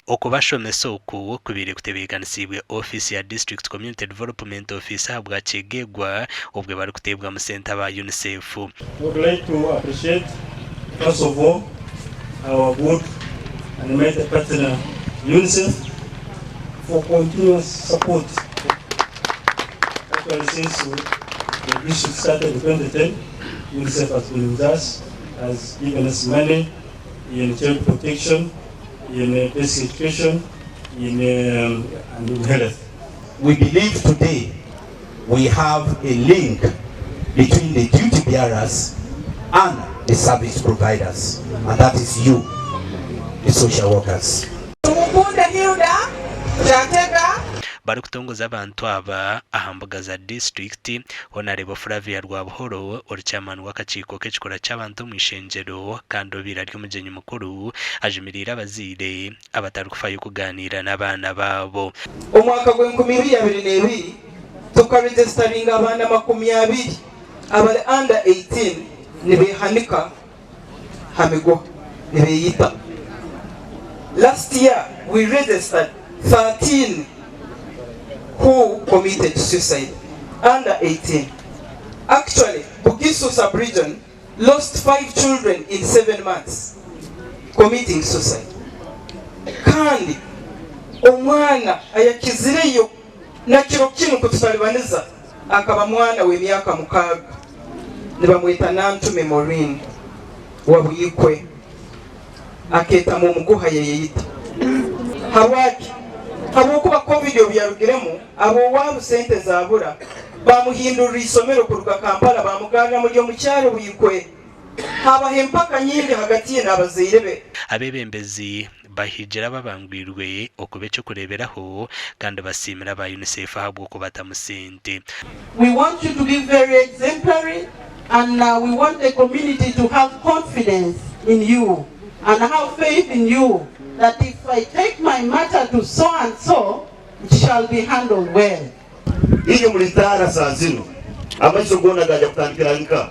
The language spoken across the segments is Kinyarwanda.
okubashomesa kubire kutebekanisiibwe office ya district community development office ahabwa Kyegegwa obwe bari kutebwa mu center ba UNICEF. We would like to appreciate first of all our good and mighty partner UNICEF for continuous support. Actually, since the issue started in 2010, UNICEF has been with us, has given us money in child protection, in basic education, and in health. We believe today we have a link between the duty bearers and the service providers, and that is you, the social workers. Bari kutongoza abantu aba ahambuga za district Honorable Flavia Rwabuhoro chairman w'akakiiko k'ekikora cy'abantu mu ishenjero kandobira ry'umugenyi mukuru ajimirira abazire abatari kufayo kuganira n'abana babo. Omwaka gw'2022 tukaregisteringa abana 20 abali under 18 nibehanika hamigo nibeyita. Last year we registered 13 who committed suicide under 18. Actually, Bugisu sub-region lost 5 children in 7 months committing suicide. Kandi omwana ayakizireyo na kiro kinu kutusalibaniza akaba mwana w'emyaka 6 nibamwita Nantume Maureen wabuyikwe aketa mu muguha yeyita hawaki habukuba covid obyarugiremu abo wabu sente zabura bamuhindurira isomero kuruka Kampala bamugana mu mu cyaro buyikwe haba hempaka nyingi hagati n'abazire be. Abebembezi bahijira babangwirwe okubecho kureberaho kandi basimira ba UNICEF ahabwo kubata musente. We want you to be very exemplary, and we want the community to have confidence in you and have faith in you, that if I take my matter to so and so, it shall be handled well. Iyo mulitara saa zino abacho gona gaja kutandikira nka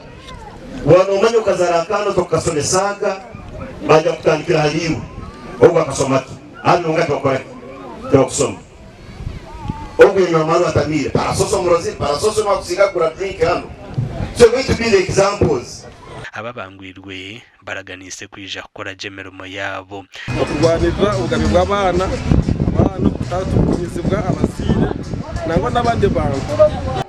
wanomanyo kazarakano tokasonesaga baja kutandikira haliwe oba kasomatu hano ngati okore kusoma obu nyamaru atamire parasoso murozi parasoso makusiga kura drink hano. So going to be the examples. Ababangwirwe baraganise kwija kora jemerumo yabo kurwanirwa ubugabe bw'abana abana kutatukunyizibwa abasire nangwa n'abandi bantu.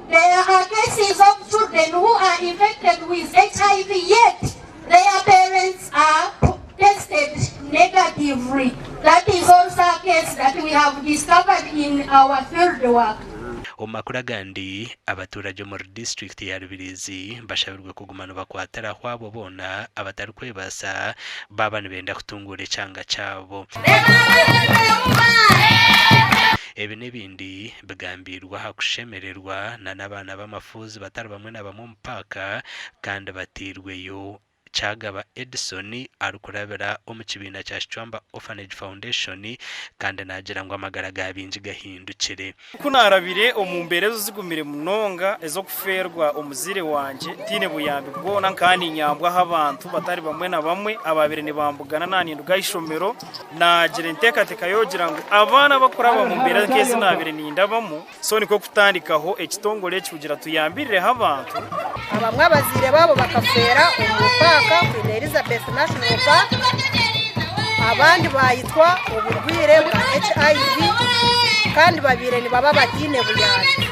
There are cases of children who are infected with HIV, yet their parents are tested negatively. That is also a case that we have discovered in our field work. Omakura gandi abaturage muri district ya Rubirizi bashabirwe kugumana bakwatara kwabo bona abatari kwebasa baba nibenda kutungura cyanga cyabo. Ebe nebindi begambirwa hakushemererwa na nabana b'amafuzi batari bamwe na bamwe mpaka kandi batirweyo Kyagaba Edison arukurabira omukibina cya Chamba Orphanage Foundation kandi nagira ngo amagara gabinji gahindukire kunarabire omumberezo zigumire munonga ezo kuferwa omuzire wanje tine buyambi bwona kandi nyambwa abantu batari bamwe na bamwe ababire ni bambugana nani ndugayishomero nagira ntekateka yogira ngo abana bakuraba mu mbere kezi nabire nindabamo so niko kutandikaho ekitongole cyugira tuyambirire abantu abamwe abazire babo bakafera umupaka ku Elizabeth National Park abandi bayitwa ubugwire bwa HIV kandi babire ni baba batine buyandi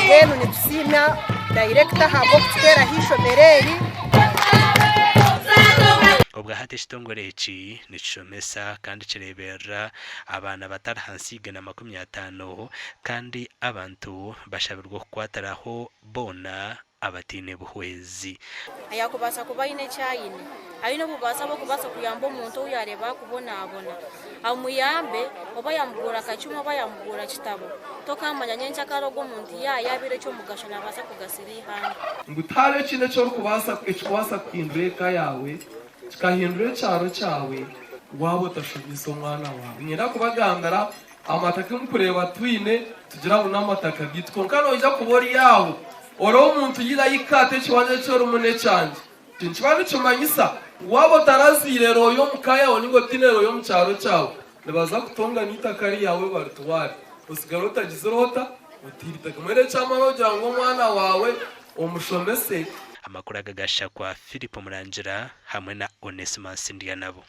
yenu ni tusina director habo kutera hishomereri obwa hate kitongore eki nicomesa kandi kirebera abana batari hansi na 50 kandi abantu bashabirwa kukwataraho bona abatine buhwezi ayakubasa kuba ine cyayine ayino bubasa bo kubasa kuyamba umuntu uyareba kubona abona amuyambe oba yamugura kacuma oba yamugura kitabo tokamanya nyencha karogo muntu yabire cyo mugasho nabasa kugasiri hano ngutare kine cyo kubasa kwindreka yawe kikahindure cyaro cyawe wabo tashubiso mwana wawe nyira kubagandara amataka mukureba twine tugira unamataka gitko nkano ija kubori yawe oro umuntu yira yikate cywane cyo rumune cyanje cyane cyumanyisa wabo tarazire royo mukaya oningo tinero yo mucyaro cyawe nibaza kutonga n'itaka yawe barutware usigara utagize urota utirita mwere cyama nogira ngo mwana wawe umushomese. Amakuru agagasha kwa Philip Murangira hamwe na Onesimus Ndiyanabo.